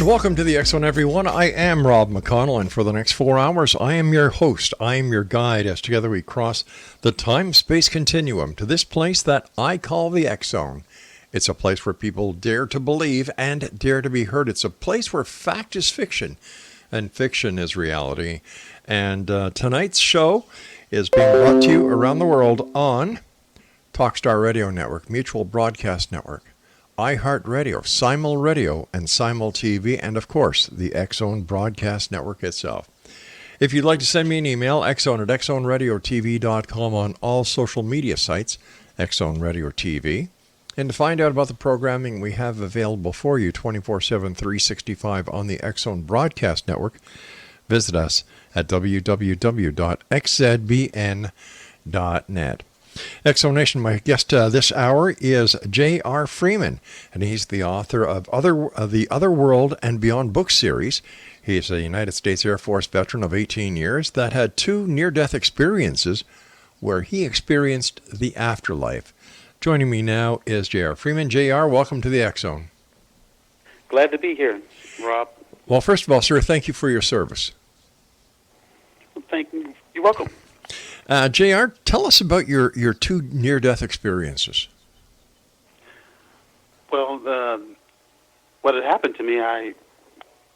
And welcome to the X Zone, everyone. I am Rob McConnell, and for the next 4 hours, I am your host. I am your guide as together we cross the time-space continuum to this place that I call the X Zone. It's a place where people dare to believe and dare to be heard. It's a place where fact is fiction and fiction is reality. And tonight's show is being brought to you around the world on Talkstar Radio Network, Mutual Broadcast Network, iHeartRadio, Simul Radio, and Simul TV, and of course, the X Zone Broadcast Network itself. If you'd like to send me an email, xzone at xzoneradiotv.com, on all social media sites, X Zone Radio TV. And to find out about the programming we have available for you 24/7, 365 on the X Zone Broadcast Network, visit us at www.xzbn.net. Exonation, my guest this hour is J.R. Freeman, and he's the author of the Other World and Beyond book series. He is a United States Air Force veteran of 18 years that had 2 near-death experiences where he experienced the afterlife. Joining me now is J.R. Freeman. J.R., welcome to the X Zone. Glad to be here, Rob. Well, first of all, sir, thank you for your service. Thank you. You're welcome. J.R., tell us about your 2 near-death experiences. Well, what had happened to me, I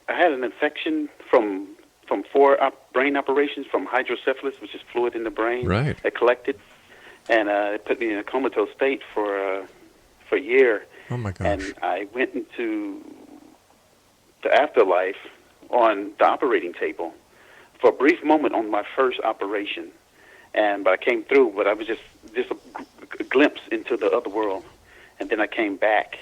had an infection from 4 brain operations from hydrocephalus, which is fluid in the brain. Right. It collected, and it put me in a comatose state for a year. Oh, my gosh. And I went into the afterlife on the operating table for a brief moment on my first operation. But I came through, but I was just a glimpse into the other world, and then I came back.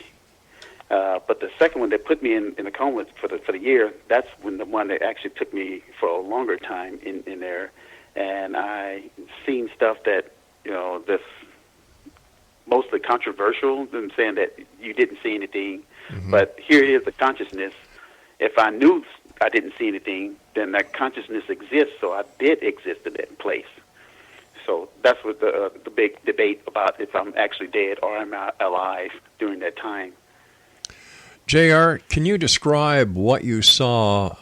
But the second one that put me in a coma for the year, that's when the one that actually took me for a longer time in there, and I seen stuff that that's mostly controversial. Them saying that you didn't see anything, but here is the consciousness. If I knew I didn't see anything, then that consciousness exists, so I did exist in that place. So that's what the big debate about if I'm actually dead or am I alive during that time. J.R., can you describe what you saw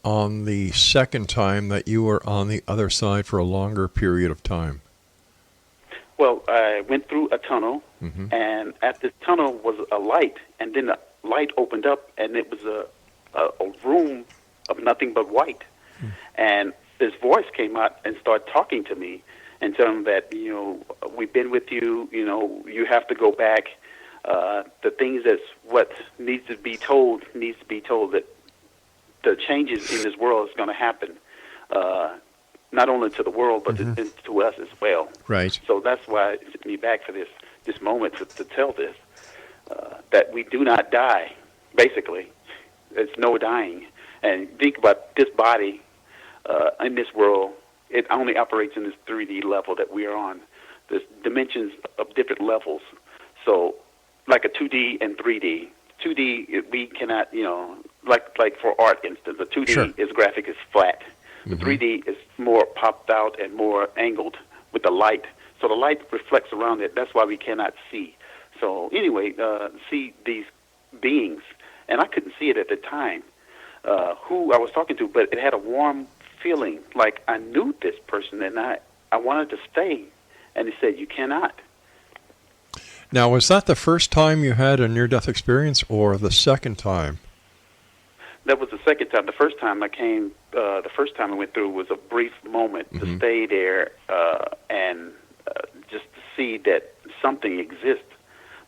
on the second time that you were on the other side for a longer period of time? Well, I went through a tunnel, and at this tunnel was a light, and then the light opened up, and it was a room of nothing but white. And this voice came out and started talking to me, and tell them that, we've been with you, you have to go back. The things that's what needs to be told that the changes in this world is going to happen, not only to the world, but to us as well. Right. So that's why it took me back for this moment to tell this, that we do not die, basically. There's no dying. And think about this body in this world. It only operates in this 3D level that we are on. There's dimensions of different levels. So, like a 2D and 3D. 2D, we cannot, like for art instance, the 2D is graphic is flat. The 3D is more popped out and more angled with the light. So the light reflects around it. That's why we cannot see. So anyway, see these beings, and I couldn't see it at the time, who I was talking to, but it had a warm feeling like I knew this person, and I wanted to stay, and he said, you cannot. Now, was that the first time you had a near-death experience, or the second time? That was the second time. The first time I came, the first time I went through was a brief moment to stay there and just to see that something exists.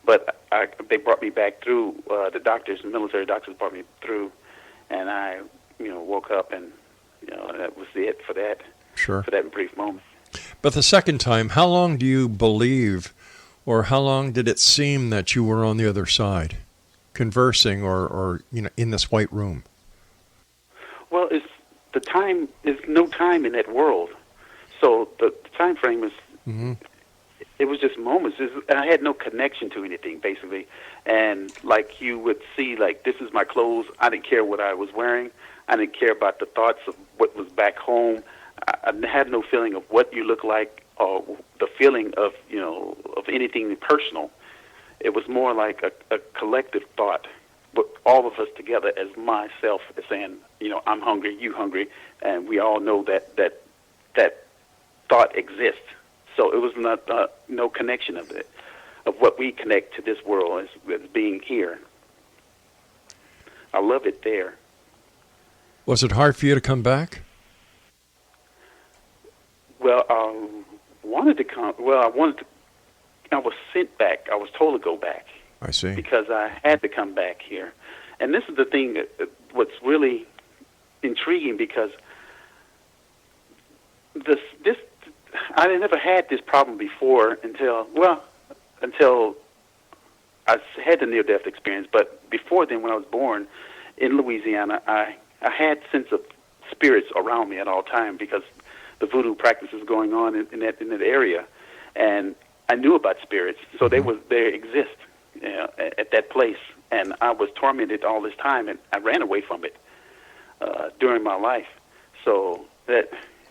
But they brought me back through, the military doctors brought me through, and I, woke up, and that was it for that. Sure. For that brief moment. But the second time, how long do you believe, or how long did it seem that you were on the other side, conversing, or in this white room? Well, it's the time. There's no time in that world, so the time frame is. It was just moments. I had no connection to anything, basically. And like you would see, like, this is my clothes. I didn't care what I was wearing. I didn't care about the thoughts of what was back home. I had no feeling of what you look like or the feeling of, of anything personal. It was more like a collective thought but all of us together as myself is saying, I'm hungry, you hungry, and we all know that thought exists. So it was not no connection of it, of what we connect to this world as being here. I love it there. Was it hard for you to come back? Well, I wanted to come. I was sent back. I was told to go back. I see. Because I had to come back here. And this is the thing, what's really intriguing, because this I never had this problem before until I had the near-death experience. But before then, when I was born in Louisiana, I had sense of spirits around me at all time because the voodoo practices going on in that area, and I knew about spirits, so they exist at that place, and I was tormented all this time, and I ran away from it during my life. So that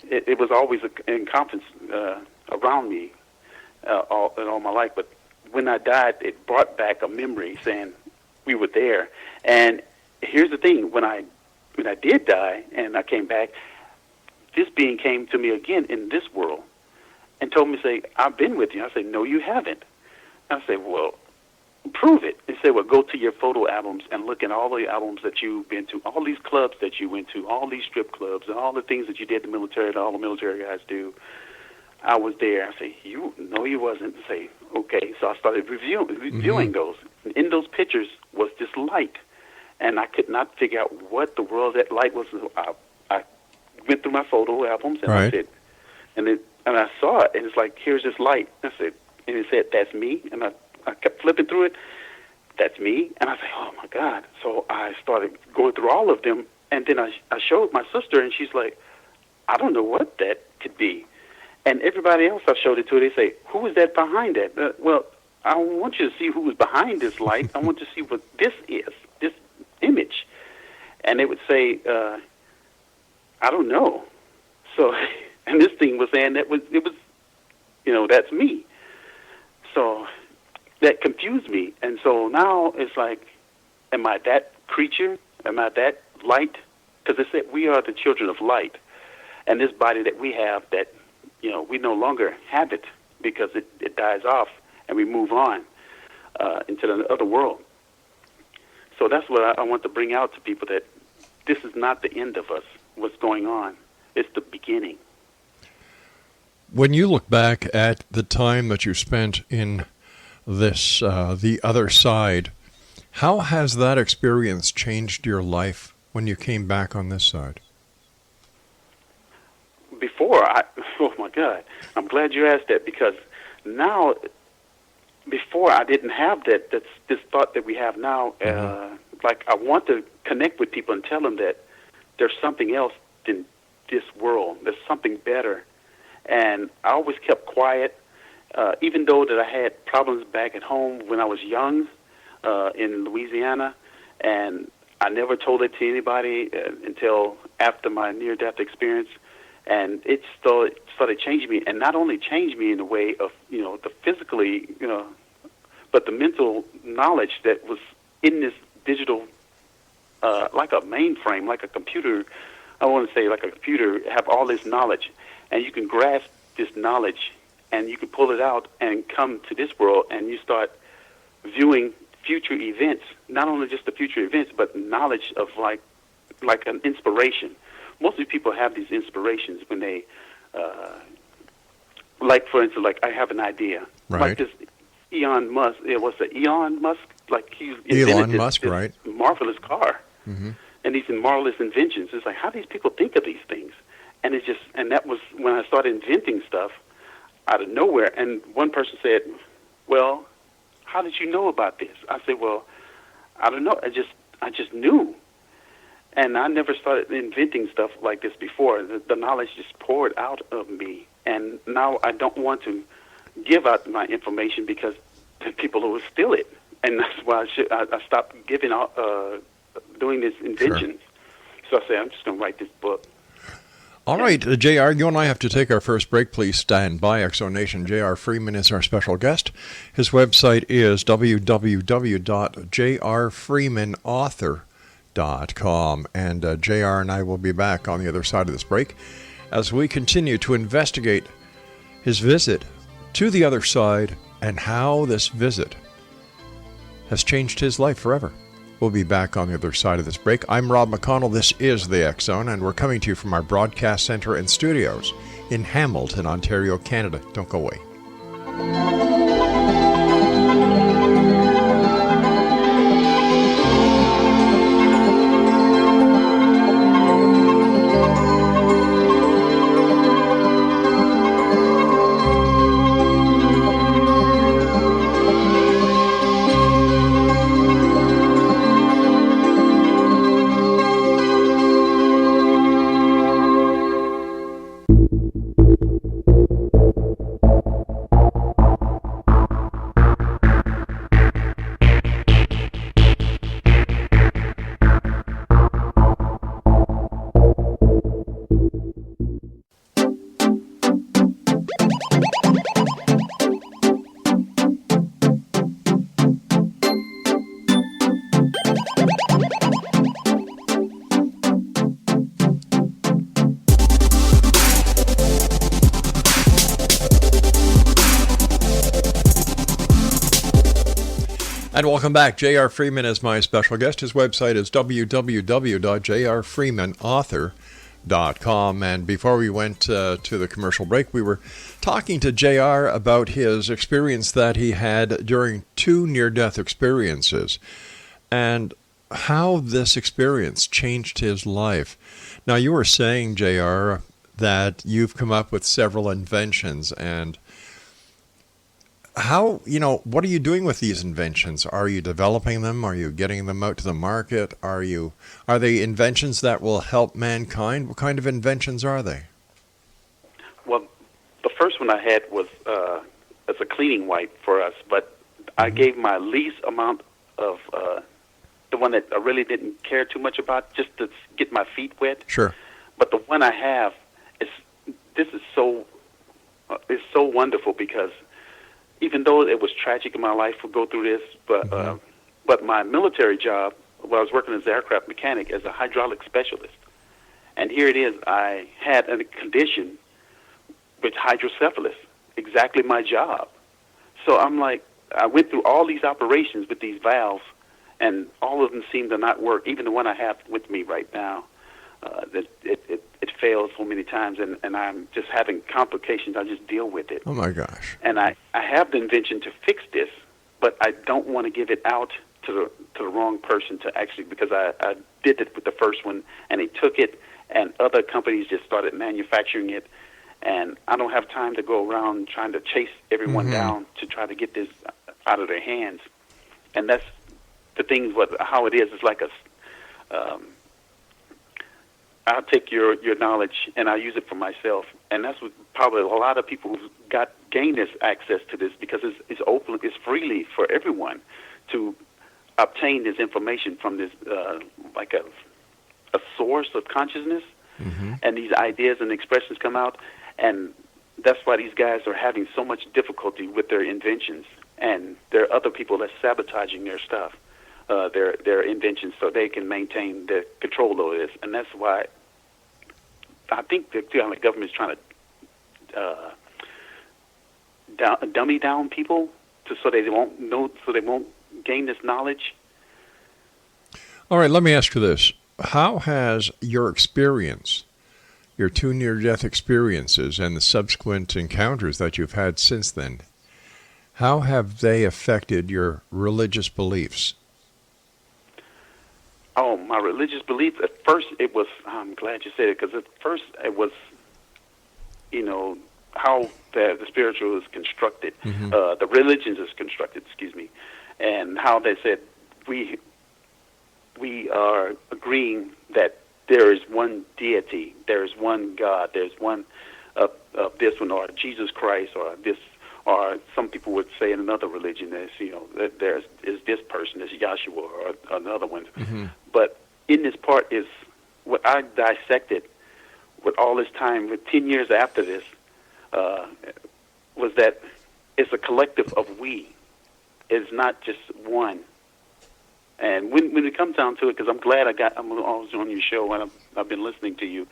it was always in confidence around me all my life. But when I died, it brought back a memory saying we were there. And here's the thing: when I did die and I came back, this being came to me again in this world and told me, say, I've been with you. I said, no, you haven't. I said, well, prove it. They said, well, go to your photo albums and look at all the albums that you've been to, all these clubs that you went to, all these strip clubs, and all the things that you did in the military that all the military guys do. I was there. I say, no, you wasn't. I say, okay. So I started reviewing those. And in those pictures was this light, and I could not figure out what the world that light was. I went through my photo albums, and I said, and I saw it, and it's like, here's this light. I said, and it said, that's me. And I kept flipping through it. That's me. And I said, oh, my God. So I started going through all of them, and then I showed my sister, and she's like, I don't know what that could be. And everybody else I showed it to, they say, who is that behind that? Well, I want you to see who is behind this light. I want to see what this is, this image. And they would say, I don't know. So, and this thing was saying it was, that's me. So that confused me. And so now it's like, am I that creature? Am I that light? Because they said we are the children of light. And this body that we have that, we no longer have it because it dies off and we move on into the other world. So that's what I want to bring out to people, that this is not the end of us, what's going on. It's the beginning. When you look back at the time that you spent in this, the other side, how has that experience changed your life when you came back on this side? Oh my God, I'm glad you asked that, because now, before I didn't have that's this thought that we have now. Like, I want to connect with people and tell them that there's something else than this world. There's something better. And I always kept quiet, even though that I had problems back at home when I was young in Louisiana, and I never told it to anybody until after my near-death experience. And it started changing me, and not only changed me in the way of, the physically, but the mental knowledge that was in this digital, like a mainframe, like a computer. I want to say like a computer, have all this knowledge, and you can grasp this knowledge, and you can pull it out and come to this world, and you start viewing future events, not only just the future events, but knowledge of like an inspiration. Most of the people have these inspirations when they, like, for instance, like I have an idea. Right. Like this Elon Musk, Elon Musk? Like he Elon invented Musk, this right. marvelous car. And these marvelous inventions. It's like, how do these people think of these things? And and that was when I started inventing stuff out of nowhere. And one person said, well, how did you know about this? I said, well, I don't know. I just knew. And I never started inventing stuff like this before. The knowledge just poured out of me. And now I don't want to give out my information because people will steal it. And that's why I stopped giving out, doing these inventions. Sure. So I say, I'm just going to write this book. All right, JR, you and I have to take our first break. Please stand by. Exonation. JR Freeman is our special guest. His website is www.jrfreemanauthor.com. And JR and I will be back on the other side of this break as we continue to investigate his visit to the other side and how this visit has changed his life forever. We'll be back on the other side of this break. I'm Rob McConnell. This is the X Zone, and we're coming to you from our broadcast center and studios in Hamilton, Ontario, Canada. Don't go away. And welcome back. J.R. Freeman is my special guest. His website is www.jrfreemanauthor.com. And before we went to the commercial break, we were talking to J.R. about his experience that he had during 2 near-death experiences and how this experience changed his life. Now, you were saying, J.R., that you've come up with several inventions, and how, what are you doing with these inventions? Are you developing them? Are you getting them out to the market? Are they inventions that will help mankind? What kind of inventions are they? Well, the first one I had was as a cleaning wipe for us, but I gave my least amount of the one that I really didn't care too much about, just to get my feet wet. Sure. But the one I have is so wonderful, because even though it was tragic in my life to go through this, but my military job, I was working as an aircraft mechanic as a hydraulic specialist. And here it is, I had a condition with hydrocephalus, exactly my job. So I'm like, I went through all these operations with these valves, and all of them seem to not work. Even the one I have with me right now, it fails so many times, and I'm just having complications. I just deal with it. Oh, my gosh. And I have the invention to fix this, but I don't want to give it out to the wrong person to actually, because I did it with the first one, and they took it, and other companies just started manufacturing it, and I don't have time to go around trying to chase everyone down to try to get this out of their hands. And that's the thing, how it is. It's like I'll take your knowledge and I'll use it for myself, and that's what probably a lot of people gain this access to this, because it's open, it's freely for everyone to obtain this information from this like a source of consciousness, and these ideas and expressions come out, and that's why these guys are having so much difficulty with their inventions, and there are other people that's sabotaging their stuff. Their inventions, so they can maintain the control over this, and that's why I think the government is trying to dummy down people so they won't gain this knowledge. All right, let me ask you this: how has your experience, your 2 near-death experiences, and the subsequent encounters that you've had since then, how have they affected your religious beliefs? Oh, my religious beliefs, at first it was, I'm glad you said it, because at first it was, how the spiritual is constructed, the religions is constructed, and how they said we are agreeing that there is one deity, there is one God, there's one of this one, or Jesus Christ, or this. Or some people would say in another religion, that there is this person, this Yahshua, or another one. But in this part is what I dissected with all this time, with 10 years after this, was that it's a collective of we. It's not just one. And when it comes down to it, because I'm glad I'm always on your show, and I've been listening to you,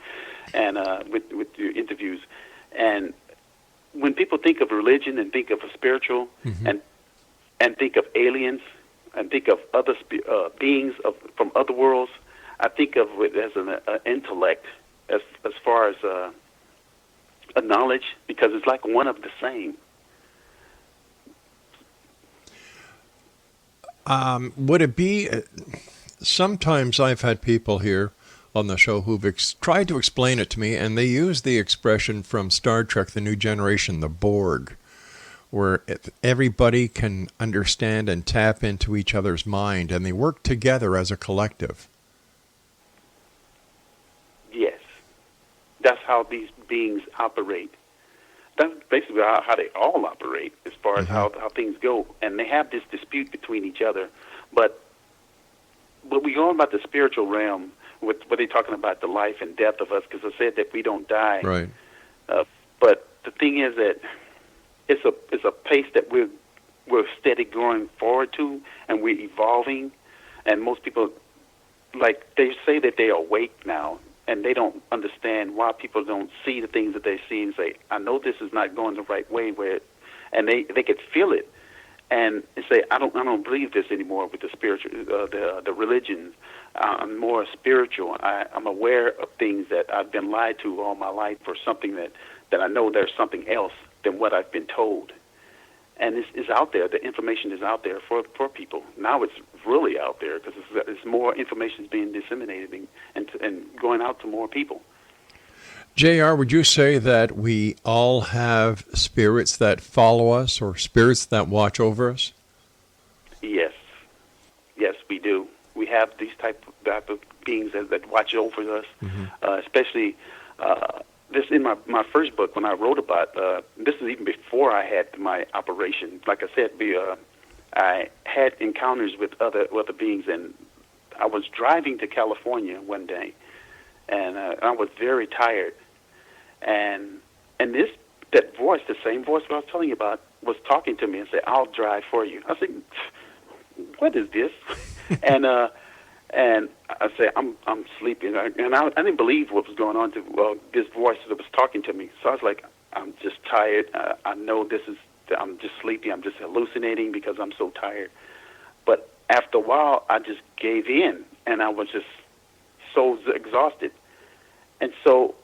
and with your interviews, and when people think of religion and think of a spiritual, and think of aliens, and think of other beings from other worlds, I think of it as an intellect, as far as a knowledge, because it's like one of the same. Would it be, sometimes I've had people here on the show who've tried to explain it to me, and they use the expression from Star Trek, The New Generation, the Borg, where everybody can understand and tap into each other's mind, and they work together as a collective. Yes. That's how these beings operate. That's basically how they all operate as far as how things go. And they have this dispute between each other. But we go on about the spiritual realm, what they're talking about, the life and death of us, because I said that we don't die. Right. But the thing is that it's a pace that we're steady going forward to, and we're evolving. And most people, like, they say that they're awake now, and they don't understand why people don't see the things that they see and say, I know this is not going the right way, and they could feel it, and say, I don't believe this anymore with the spiritual, the religion. I'm more spiritual. I'm aware of things that I've been lied to all my life, or something that I know there's something else than what I've been told. And it's out there. The information is out there for people. Now it's really out there, because it's more information is being disseminated and going out to more people. JR, would you say that we all have spirits that follow us, or spirits that watch over us? Yes. Yes, we do. We have these type of beings that watch over us, especially this in my first book when I wrote about, this is even before I had my operation. Like I said, I had encounters with other beings, and I was driving to California one day, and I was very tired, and that voice, the same voice that I was telling you about, was talking to me and said, "I'll drive for you." I said, "What is this?" and I said, I'm sleeping, and I didn't believe what was going on. This voice that was talking to me, so I was like, I'm just tired. I know I'm just sleepy. I'm just hallucinating because I'm so tired. But after a while, I just gave in, and I was just so exhausted. And so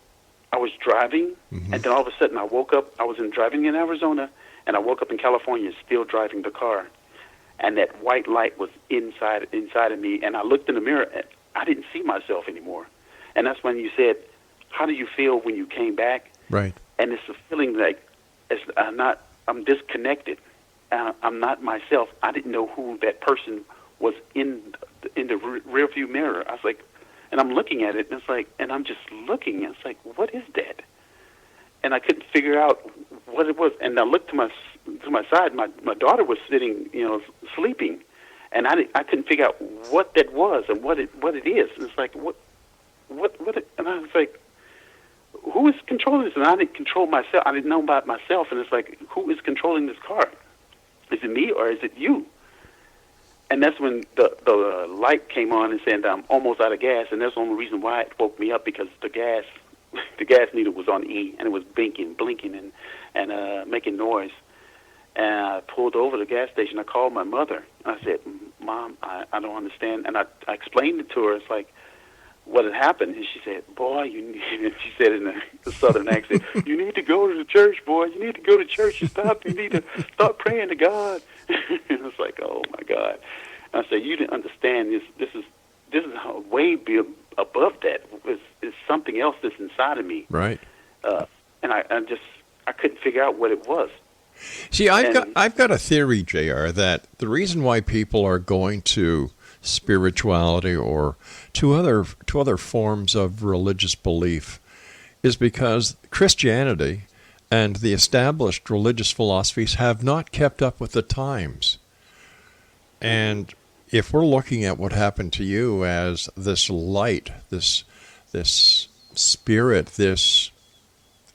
I was driving, and then all of a sudden I woke up. I was driving in Arizona, and I woke up in California, still driving the car. And that white light was inside of me, and I looked in the mirror, and I didn't see myself anymore. And that's when you said, how do you feel when you came back? Right. And it's a feeling like I'm disconnected. I'm not myself. I didn't know who that person was in the rearview mirror. I was like, and I'm looking at it, and it's like, and I'm just looking, and it's like, what is that? And I couldn't figure out what it was. And I looked to my side. My daughter was sitting, sleeping, and I couldn't figure out what that was and what it is. And it's like what, and I was like, who is controlling this? And I didn't control myself. I didn't know about myself. And it's like, who is controlling this car? Is it me or is it you? And that's when the light came on and said, I'm almost out of gas. And that's the only reason why it woke me up, because the gas needle was on E, and it was blinking and making noise. And I pulled over to the gas station. I called my mother. I said, Mom, I don't understand. And I explained it to her. It's like, what had happened? And she said, boy, she said in a southern accent, you need to go to the church, boy. You need to go to church. You need to start praying to God. And I was like, oh, my God. And I said, you didn't understand. This is way above that. It's something else that's inside of me. Right. And I couldn't figure out what it was. See, I've got a theory, JR, that the reason why people are going to spirituality or to other forms of religious belief is because Christianity and the established religious philosophies have not kept up with the times. And if we're looking at what happened to you as this light, this spirit, this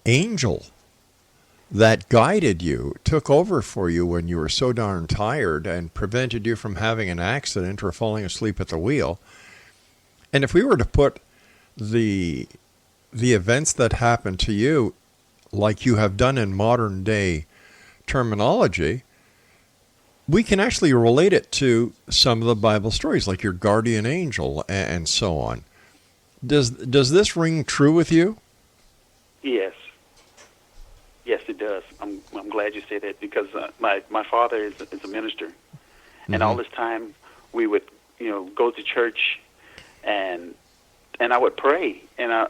angel that guided you, took over for you when you were so darn tired and prevented you from having an accident or falling asleep at the wheel. And if we were to put the events that happened to you like you have done in modern day terminology, we can actually relate it to some of the Bible stories, like your guardian angel and so on. Does this ring true with you? Yes. Yes, it does. I'm glad you said that, because my father is a minister, and all this time we would go to church, and I would pray, and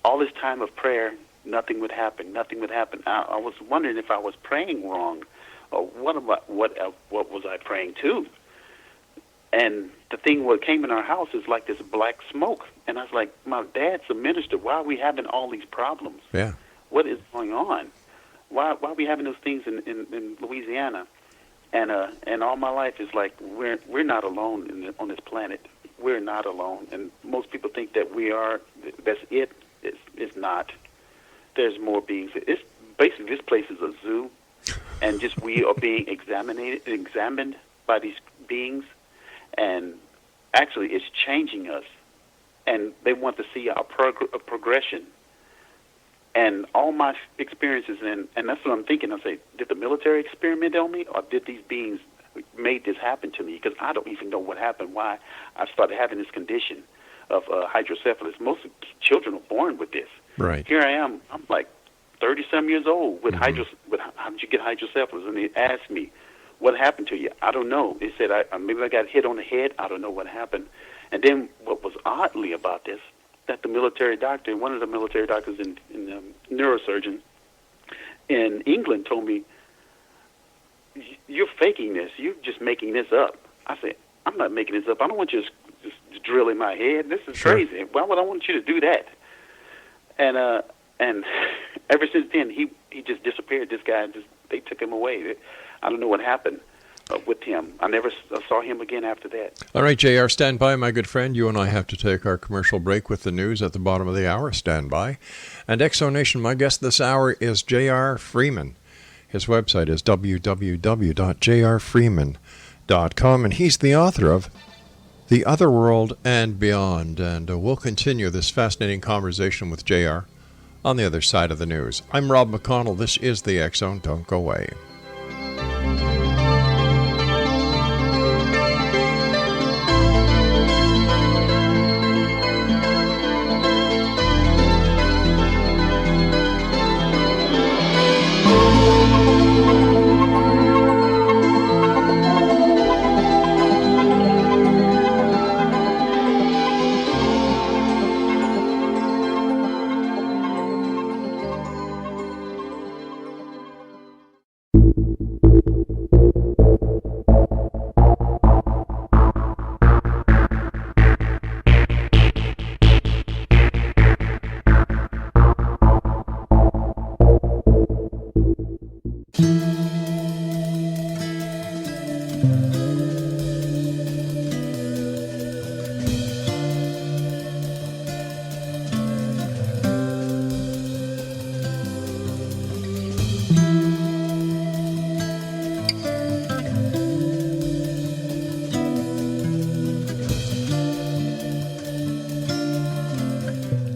all this time of prayer, nothing would happen. Nothing would happen. I was wondering if I was praying wrong, or what was I praying to? And the thing what came in our house is like this black smoke, and I was like, my dad's a minister. Why are we having all these problems? Yeah. What is going on? Why are we having those things in Louisiana? And all my life is like we're not alone on this planet. We're not alone, and most people think that we are. That's it. It's not. There's more beings. It's basically, this place is a zoo, and just we are being examined by these beings, and actually it's changing us, and they want to see our progression. And all my experiences, and that's what I'm thinking. I say, did the military experiment on me, or did these beings made this happen to me? Because I don't even know what happened, why I started having this condition of hydrocephalus. Most children are born with this. Right. Here I am. I'm like 30-some years old with how did you get hydrocephalus? And they asked me, what happened to you? I don't know. They said, maybe I got hit on the head. I don't know what happened. And then what was oddly about this, that the military doctor, one of the military doctors in neurosurgeon in England told me, you're faking this. You're just making this up. I said, I'm not making this up. I don't want you to just drill in my head. This is crazy. Why would I want you to do that? And ever since then, he just disappeared. This guy, they took him away. I don't know what happened with him. I never saw him again after that. All right, JR, stand by, my good friend. You and I have to take our commercial break with the news at the bottom of the hour. Stand by. And Exonation, my guest this hour is J.R. Freeman. His website is www.jrfreeman.com, and he's the author of The Other World and Beyond. And we'll continue this fascinating conversation with JR on the other side of the news. I'm Rob McConnell. This is the X Zone. Don't go away.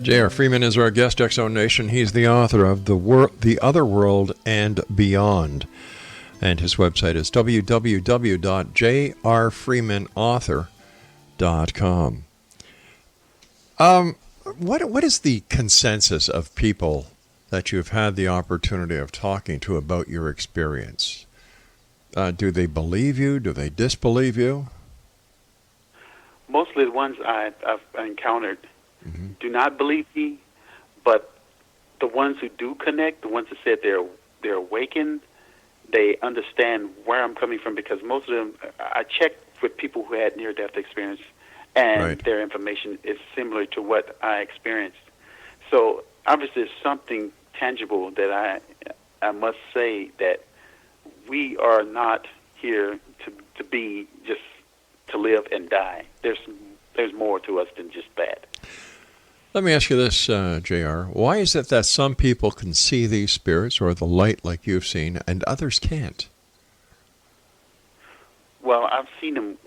J.R. Freeman is our guest, Exonation. He's the author of The Other World and Beyond. And his website is www.jrfreemanauthor.com. What is the consensus of people that you've had the opportunity of talking to about your experience? Do they believe you? Do they disbelieve you? Mostly the ones I've encountered do not believe me, but the ones who do connect, the ones that said they're awakened, they understand where I'm coming from, because most of them, I checked with people who had near-death experience, and their information is similar to what I experienced. So obviously there's something tangible that I must say, that we are not here to be just to live and die. There's more to us than just that. Let me ask you this, JR. Why is it that some people can see these spirits or the light like you've seen and others can't? Well, I've seen them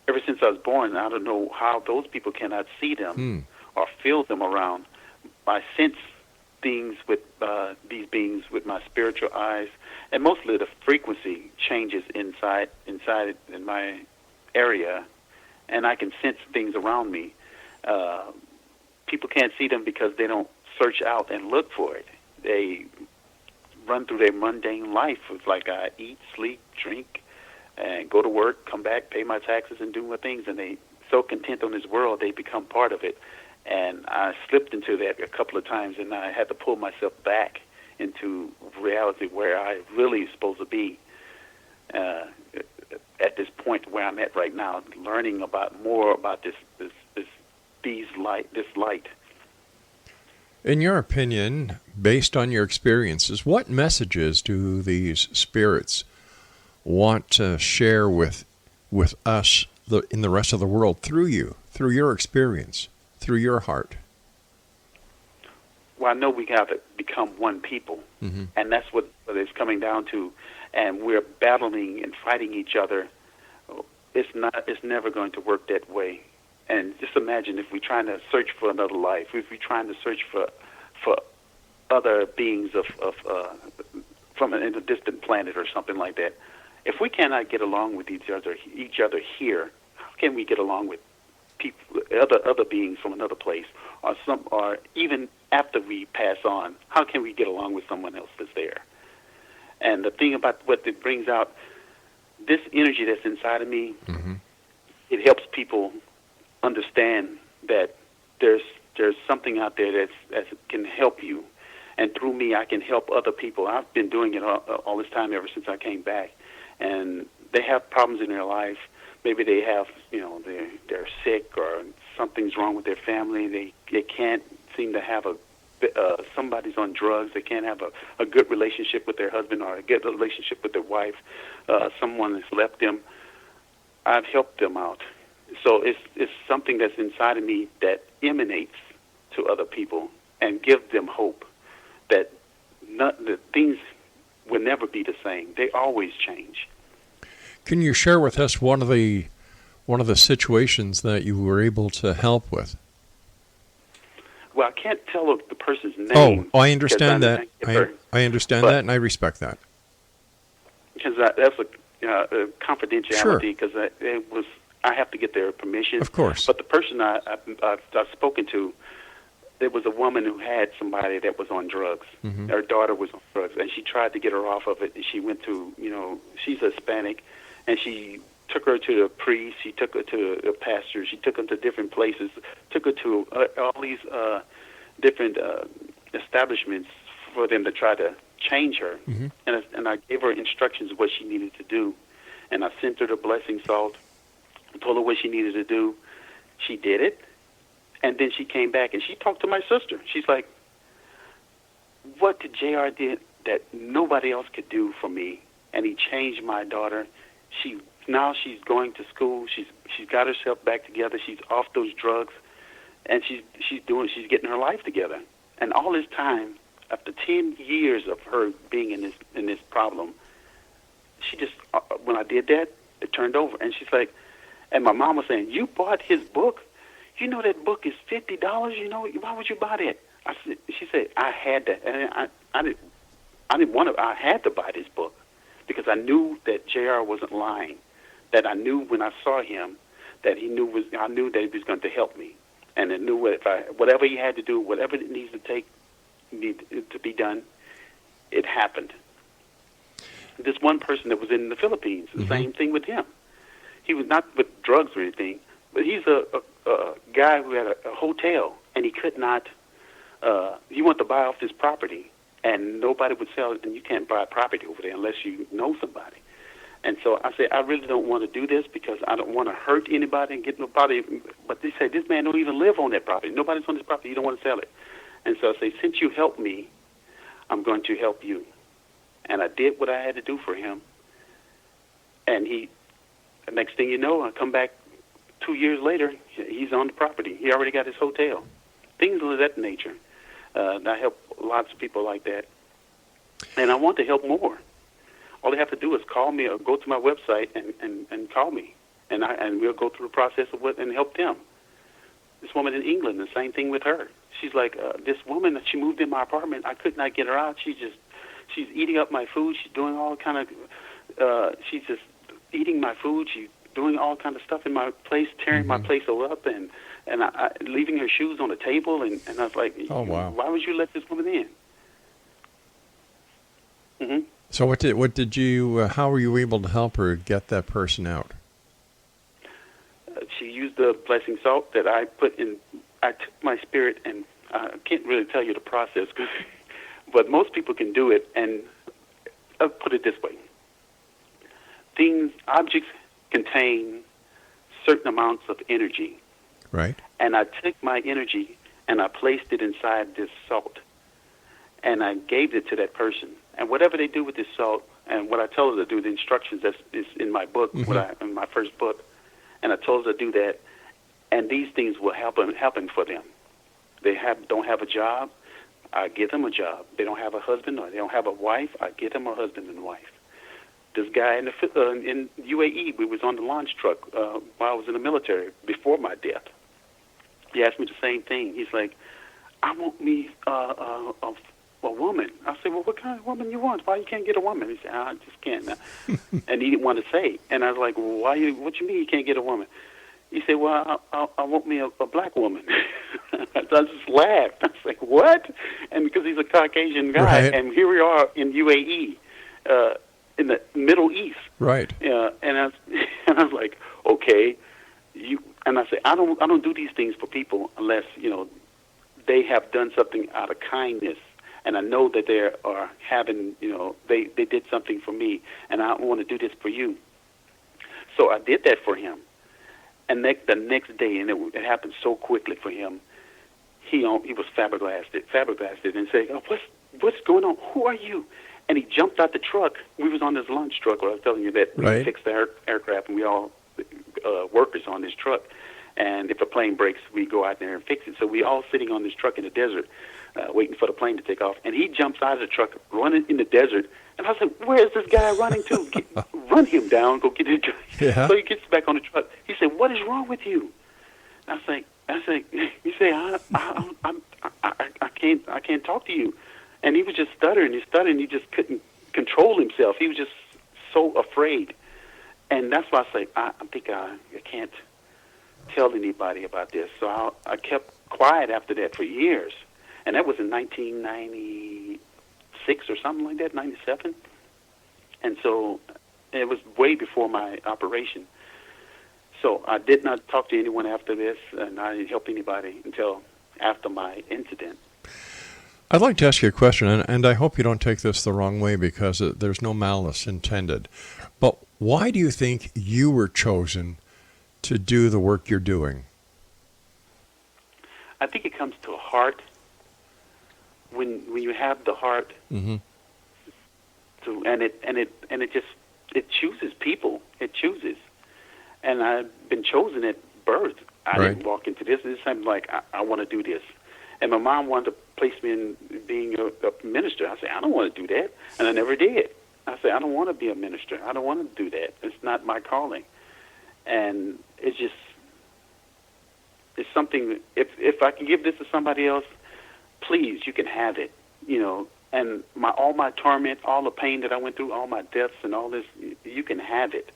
ever since I was born. I don't know how those people cannot see them or feel them around. I sense things with these beings with my spiritual eyes, and mostly the frequency changes inside in my area, and I can sense things around me. People can't see them because they don't search out and look for it. They run through their mundane life. It's like I eat, sleep, drink, and go to work, come back, pay my taxes, and do my things. And they so content on this world, they become part of it. And I slipped into that a couple of times, and I had to pull myself back into reality where I really supposed to be at this point where I'm at right now, learning more about this light. In your opinion, based on your experiences, what messages do these spirits want to share with us in the rest of the world through you, through your experience, through your heart? Well, I know we have to become one people, and that's what it's coming down to. And we're battling and fighting each other. It's never going to work that way. And just imagine if we're trying to search for another life, if we're trying to search for other beings from a distant planet or something like that. If we cannot get along with each other here, how can we get along with people, other beings from another place, or even after we pass on? How can we get along with someone else that's there? And the thing about what it brings out, this energy that's inside of me, it helps people understand that there's something out there that can help you, and through me I can help other people. I've been doing it all this time ever since I came back, and they have problems in their life. Maybe they have, they're sick or something's wrong with their family. They can't seem to have somebody's on drugs. They can't have a good relationship with their husband or a good relationship with their wife. Someone has left them. I've helped them out. So it's something that's inside of me that emanates to other people and gives them hope that things will never be the same. They always change. Can you share with us one of the situations that you were able to help with? Well, I can't tell the person's name. Oh, I understand that. I understand that, and I respect that. Because that's a confidentiality. Because I have to get their permission. Of course. But the person I've spoken to, there was a woman who had somebody that was on drugs. Her daughter was on drugs, and she tried to get her off of it. And she went to, she's Hispanic, and she took her to the priest. She took her to the pastor. She took her to different places. Took her to all these different establishments for them to try to change her. And I gave her instructions of what she needed to do, and I sent her the blessing salt. Told her what she needed to do. She did it, and then she came back and she talked to my sister. She's like, "What did JR did that nobody else could do for me, and he changed my daughter. Now she's going to school. She's got herself back together. She's off those drugs, and she's getting her life together. And all this time, after 10 years of her being in this problem, she just when I did that, it turned over, and she's like." And my mom was saying, "You bought his book? You know that book is $50. Why would you buy that?" She said, "I had that, and I didn't want to. I had to buy this book because I knew that JR wasn't lying. That I knew when I saw him that I knew that he was going to help me, and I knew whatever he had to do, whatever it needs to be done, it happened." This one person that was in the Philippines, the same thing with him. He was not with drugs or anything, but he's a guy who had a hotel, and he could not. He wanted to buy off this property, and nobody would sell it. And you can't buy property over there unless you know somebody. And so I said, I really don't want to do this because I don't want to hurt anybody and get nobody. But they said, this man don't even live on that property. Nobody's on this property. You don't want to sell it. And so I say, since you helped me, I'm going to help you. And I did what I had to do for him. And the next thing you know, I come back 2 years later, he's on the property. He already got his hotel. things of that nature. And I help lots of people like that. And I want to help more. All they have to do is call me or go to my website and call me. And we'll go through the process of and help them. This woman in England, the same thing with her. She's like, this woman that she moved in my apartment, I could not get her out. She's eating up my food. She's doing all kind of, she's just eating my food. She's doing all kind of stuff in my place, tearing my place all up, and leaving her shoes on the table. And I was like, oh, wow. Why would you let this woman in? Mm-hmm. So what did you, how were you able to help her get that person out? She used the blessing salt that I put in. I took my spirit, and I can't really tell you the process, but most people can do it. And I'll put it this way: objects contain certain amounts of energy. Right. And I took my energy and I placed it inside this salt, and I gave it to that person. And whatever they do with this salt, and what I tell her to do, the instructions that is in my book, in my first book, and I told her to do that, and these things will happen for them. They don't have a job, I give them a job. They don't have a husband or they don't have a wife, I give them a husband and wife. This guy in UAE, we was on the launch truck while I was in the military before my death. He asked me the same thing. He's like, I want me a woman. I said, well, what kind of woman you want? Why you can't get a woman? He said, I just can't. And he didn't want to say. And I was like, well, what you mean you can't get a woman? He said, well, I want me a black woman. I just laughed. I was like, what? And because he's a Caucasian guy, right. And here we are in UAE, in the Middle East. Right. And I was like, okay. And I said, I don't do these things for people unless, they have done something out of kindness. And I know that they are having, they did something for me, and I want to do this for you. So I did that for him. And the next day, and it happened so quickly for him, he was flabbergasted and said, oh, what's going on? Who are you? And he jumped out the truck. We was on this launch truck where I was telling you that we fixed the aircraft, and we all workers on this truck. And if a plane breaks, we go out there and fix it. So we all sitting on this truck in the desert, waiting for the plane to take off. And he jumps out of the truck, running in the desert. And I was like, where is this guy running to? Run him down, go get his truck. Yeah. So he gets back on the truck. He said, what is wrong with you? I said, he said, I can't talk to you. And he was just stuttering. He just couldn't control himself. He was just so afraid. And that's why I say, I think I can't tell anybody about this. So I kept quiet after that for years. And that was in 1996 or something like that, 97. And so it was way before my operation. So I did not talk to anyone after this, and I didn't help anybody until after my incident. I'd like to ask you a question, and I hope you don't take this the wrong way because there's no malice intended. But why do you think you were chosen to do the work you're doing? I think it comes to a heart. When you have the heart, and it chooses people. It chooses, and I've been chosen at birth. I didn't walk into this. This time, like I want to do this, and my mom wanted to place me in being a minister. I said I don't want to do that, and I never did. I said I don't want to be a minister. I don't want to do that. It's not my calling, and it's something. If I can give this to somebody else, please, you can have it, and all my torment, all the pain that I went through, all my deaths and all this, you can have it,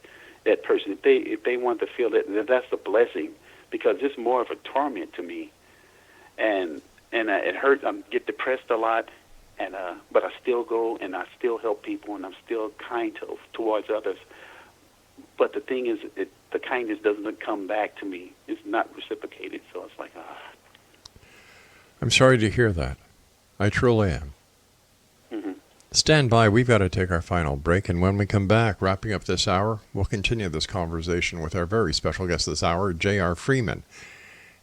that person. If they want to feel it, that's a blessing, because it's more of a torment to me. And it hurts. I get depressed a lot, but I still go and I still help people, and I'm still kind towards others. But the thing is, the kindness doesn't come back to me. It's not reciprocated, so it's like, I'm sorry to hear that. I truly am. Mm-hmm. Stand by. We've got to take our final break. And when we come back, wrapping up this hour, we'll continue this conversation with our very special guest this hour, J.R. Freeman.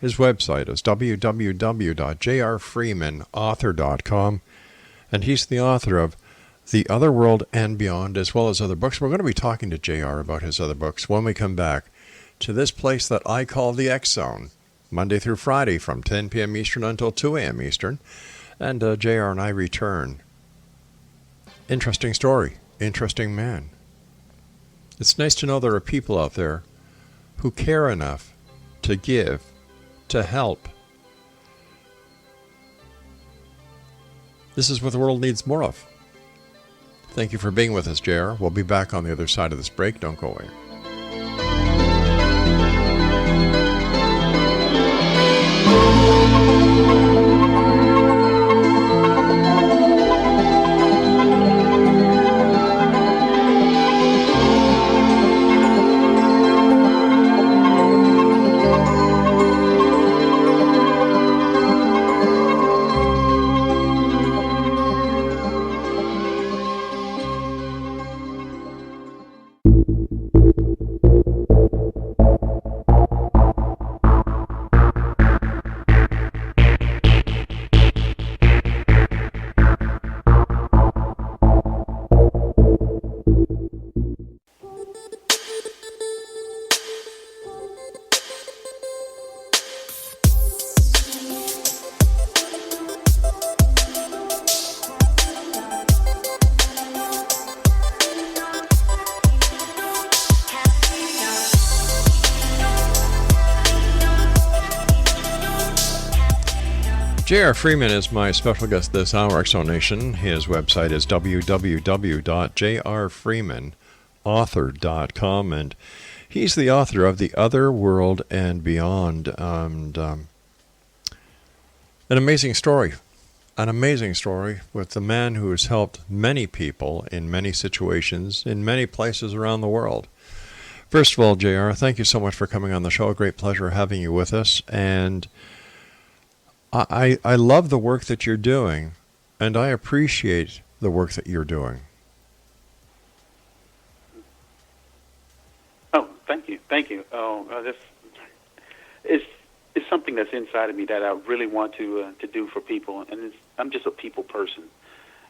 His website is www.jrfreemanauthor.com. And he's the author of The Other World and Beyond, as well as other books. We're going to be talking to J.R. about his other books when we come back to this place that I call the X Zone. Monday through Friday from 10 p.m. Eastern until 2 a.m. Eastern. And JR and I return. Interesting story. Interesting man. It's nice to know there are people out there who care enough to give, to help. This is what the world needs more of. Thank you for being with us, JR. We'll be back on the other side of this break. Don't go away. J.R. Freeman is my special guest this hour, Exonation. His website is www.jrfreemanauthor.com, and he's the author of The Other World and Beyond. And an amazing story. An amazing story with the man who has helped many people in many situations in many places around the world. First of all, JR, thank you so much for coming on the show. A great pleasure having you with us. And I love the work that you're doing, and I appreciate the work that you're doing. Oh, thank you. Thank you. It's something that's inside of me that I really want to do for people, and I'm just a people person,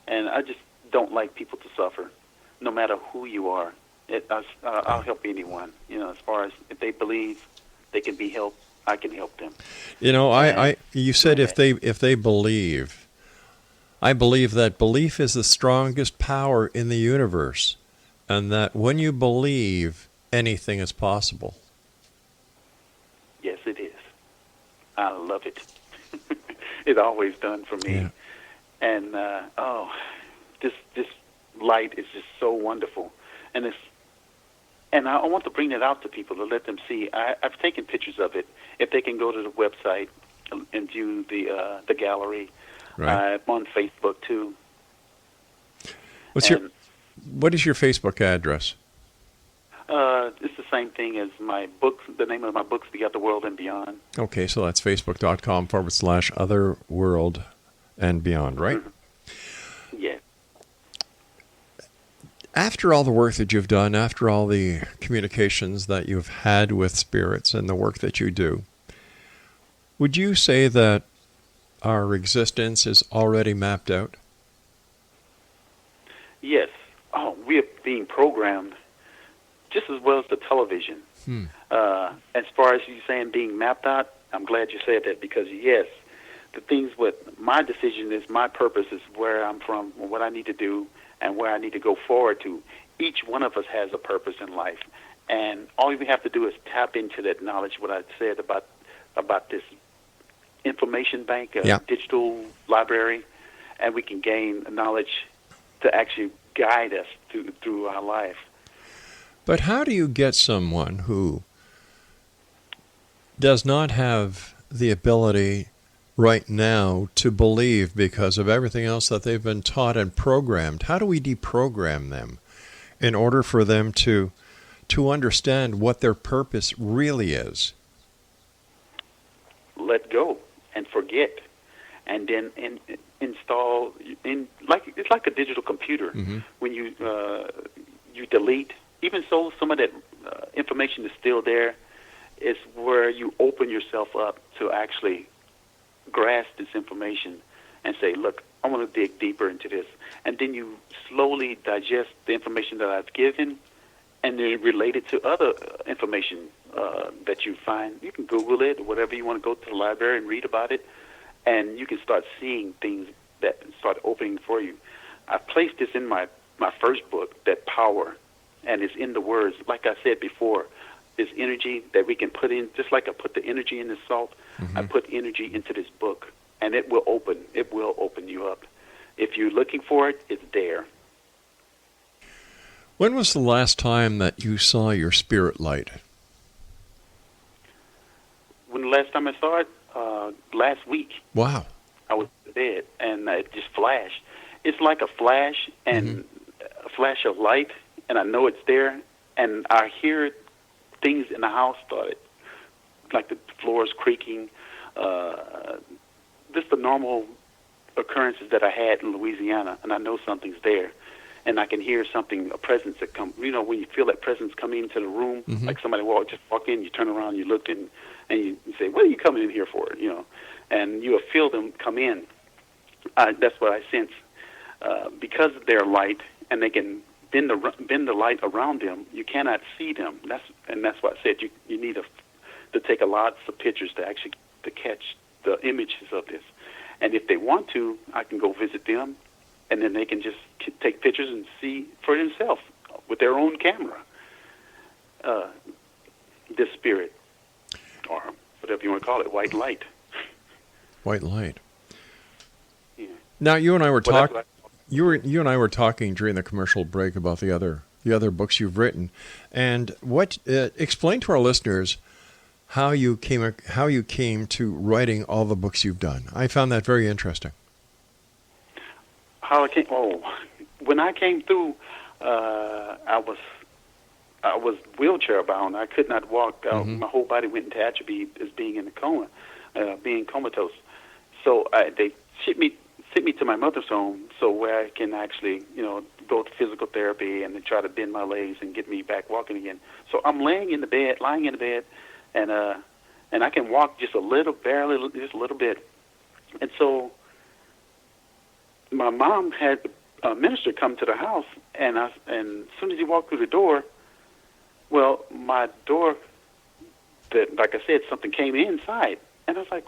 and I just don't like people to suffer, no matter who you are. I'll help anyone. As far as if they believe they can be helped, I can help them. You said if they believe. I believe that belief is the strongest power in the universe, and that when you believe, anything is possible. Yes, it is. I love it. It's always done for me. Yeah. And this light is just so wonderful, and I want to bring that out to people to let them see. I've taken pictures of it. If they can go to the website and view the gallery, Right. I'm on Facebook too. What is your Facebook address? It's the same thing as my book. The name of my book's The Other World and Beyond. Okay, so that's facebook.com/Other World and Beyond, right? Mm-hmm. Yeah. After all the work that you've done, after all the communications that you've had with spirits and the work that you do, would you say that our existence is already mapped out? Yes. Oh, we are being programmed just as well as the television. As far as you saying being mapped out, I'm glad you said that, because, yes, the things with my decision is my purpose is where I'm from, what I need to do, and where I need to go forward to. Each one of us has a purpose in life, and all we have to do is tap into that knowledge, what I said about this information bank, digital library, and we can gain knowledge to actually guide us through our life. But how do you get someone who does not have the ability right now to believe because of everything else that they've been taught and programmed? How do we deprogram them in order for them to understand what their purpose really is? Let go and forget, and then install it's like a digital computer. Mm-hmm. When you delete, even so some of that information is still there. It's where you open yourself up to actually grasp this information and say, look, I want to dig deeper into this. And then you slowly digest the information that I've given and then relate it to other information that you find. You can Google it or whatever you want to go to the library and read about it, and you can start seeing things that start opening for you. I placed this in my first book, that power, and it's in the words. Like I said before, this energy that we can put in, just like I put the energy in the salt, I put energy into this book, and it will open you up. If you're looking for it, it's there. When was the last time that you saw your spirit light? When the last time I saw it? Last week. Wow. I was in bed, and it just flashed. It's like a flash, and a flash of light, and I know it's there, and I hear things in the house started, like the floors creaking, just the normal occurrences that I had in Louisiana, and I know something's there. And I can hear something, a presence that comes. You know, when you feel that presence coming into the room, like somebody just walk in, you turn around, you look, and you say, "What are you coming in here for?" You know, and you will feel them come in. That's what I sense. Because they're light and they can bend the light around them, you cannot see them. That's why I said you need to take a lots of pictures to catch the images of this. And if they want to, I can go visit them, and then they can just take pictures and see for themselves with their own camera this spirit, or whatever you want to call it, white light. White light. Yeah. Now, you and I were talking. You and I were talking during the commercial break about the other books you've written, and what explain to our listeners how you came to writing all the books you've done. I found that very interesting. How I came? Oh, when I came through, I was wheelchair bound. I could not walk. My whole body went into atrophy as being in a coma, being comatose. So they sent me to my mother's home, so where I can actually, go to physical therapy and then try to bend my legs and get me back walking again. So I'm lying in the bed, and I can walk just a little, barely, just a little bit. And so my mom had a minister come to the house, and as soon as he walked through the door, well, my door, like I said, something came inside, and I was like,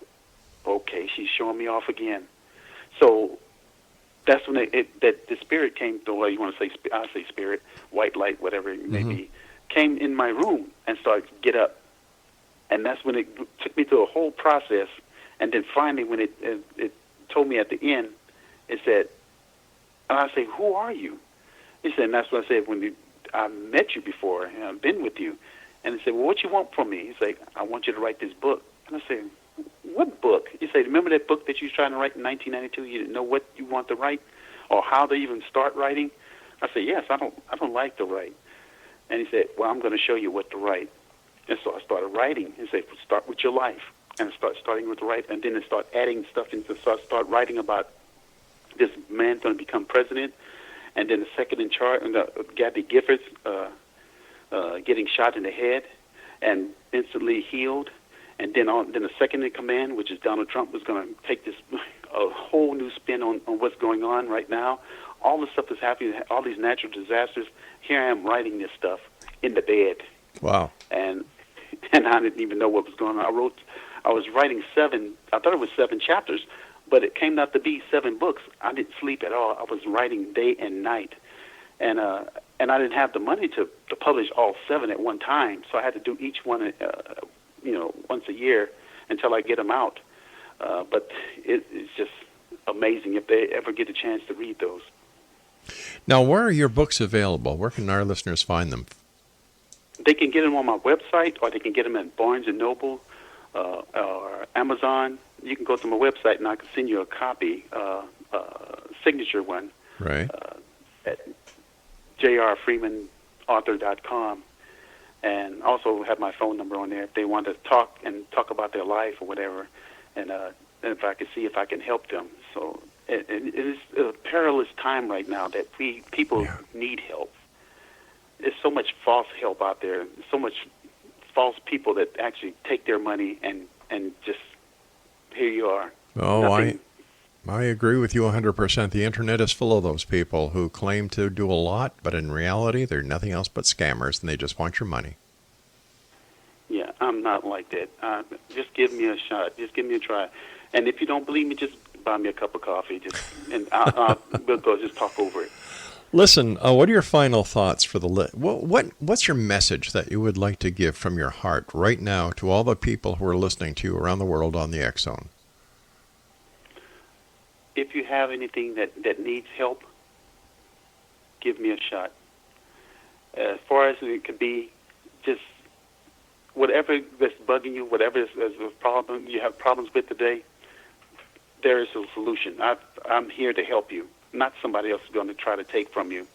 okay, she's showing me off again. So that's when that the spirit came through. Well, you want to say, I say spirit, white light, whatever it may be, came in my room and started to get up. And that's when it took me through a whole process. And then finally, when it told me at the end, it said, and I say, "Who are you?" He said, and that's what I said, I met you before, and I've been with you. And he said, "Well, what you want from me?" He's like, "I want you to write this book." And I said, "What book?" He said, "Remember that book that you was trying to write in 1992? You didn't know what you want to write or how to even start writing?" I said, "Yes, I don't like to write." And he said, "Well, I'm going to show you what to write." And so I started writing. He said, "Start with your life." And I starting with the right, and then I start adding stuff into, so I start writing about this man going to become president, and then the second in charge, Gabby Giffords, getting shot in the head and instantly healed, and then the second in command, which is Donald Trump, was going to take this a whole new spin on what's going on right now. All the stuff that's happening, all these natural disasters. Here I am writing this stuff in the bed. Wow. And I didn't even know what was going on. I was writing I thought it was 7 chapters, but it came out to be 7 books. I didn't sleep at all. I was writing day and night. And I didn't have the money to publish all 7 at one time, so I had to do each one, once a year until I get them out. But it's just amazing if they ever get a chance to read those. Now, where are your books available? Where can our listeners find them? They can get them on my website, or they can get them at Barnes & Noble or Amazon. You can go to my website, and I can send you a copy, signature one, right, at jrfreemanauthor.com. And also have my phone number on there if they want to talk about their life or whatever, and if I can see if I can help them. So it is a perilous time right now that people need help. There's so much false help out there, so much false people that actually take their money and just, here you are. Oh, Nothing. I agree with you 100%. The internet is full of those people who claim to do a lot, but in reality, they're nothing else but scammers, and they just want your money. Yeah. not like that. Just give me a shot. Just give me a try. And if you don't believe me, just buy me a cup of coffee. We'll go just talk over it. Listen, what are your final thoughts for what's your message that you would like to give from your heart right now to all the people who are listening to you around the world on the X Zone? If you have anything that needs help, give me a shot. As far as it could be, just whatever that's bugging you, whatever is a problem you have problems with today, there is a solution. I'm here to help you. Not somebody else is going to try to take from you.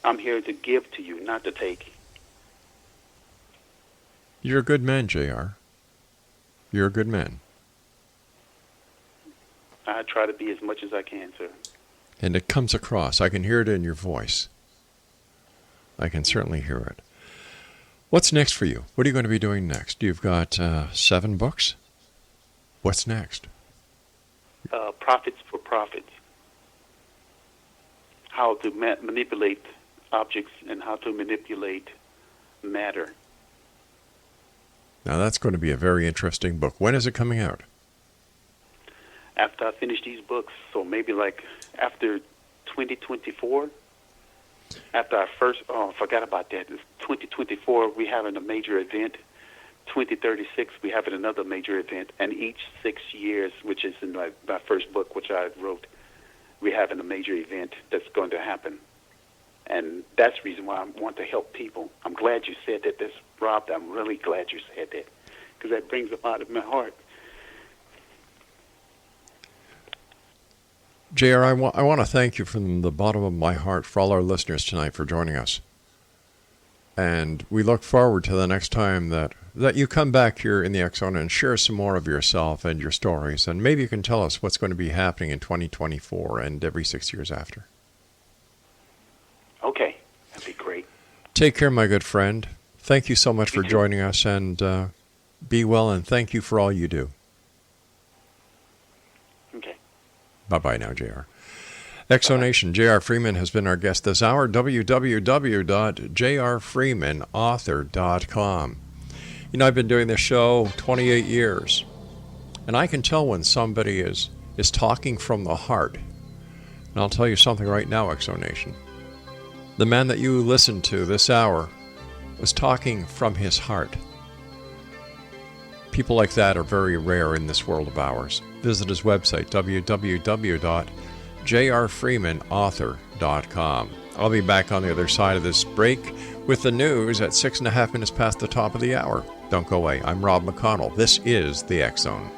I'm here to give to you, not to take. You're a good man, JR. You're a good man. I try to be as much as I can, sir. And it comes across. I can hear it in your voice. I can certainly hear it. What's next for you? What are you going to be doing next? You've got 7 books. What's next? Profits for Profits. How to manipulate objects and how to manipulate matter. Now that's going to be a very interesting book. When is it coming out? After I finish these books, so maybe like after 2024. After our first, I forgot about that. It's 2024, we having a major event. 2036, we having another major event. And each 6 years, which is in my first book, which I wrote, we having a major event that's going to happen. And that's the reason why I want to help people. I'm glad you said that, Rob. I'm really glad you said that, because that brings a lot of my heart. JR, I want to thank you from the bottom of my heart for all our listeners tonight for joining us. And we look forward to the next time that you come back here in the X Zone and share some more of yourself and your stories. And maybe you can tell us what's going to be happening in 2024 and every 6 years after. Okay, that'd be great. Take care, my good friend. Thank you so much for joining us, and be well, and thank you for all you do. Okay. Bye-bye now, JR. Exonation, J.R. Freeman has been our guest this hour. www.jrfreemanauthor.com. You know, I've been doing this show 28 years, and I can tell when somebody is talking from the heart. And I'll tell you something right now, Exonation. The man that you listened to this hour was talking from his heart. People like that are very rare in this world of ours. Visit his website, www.jrfreemanauthor.com. I'll be back on the other side of this break with the news at 6.5 minutes past the top of the hour. Don't go away. I'm Rob McConnell. This is the X Zone.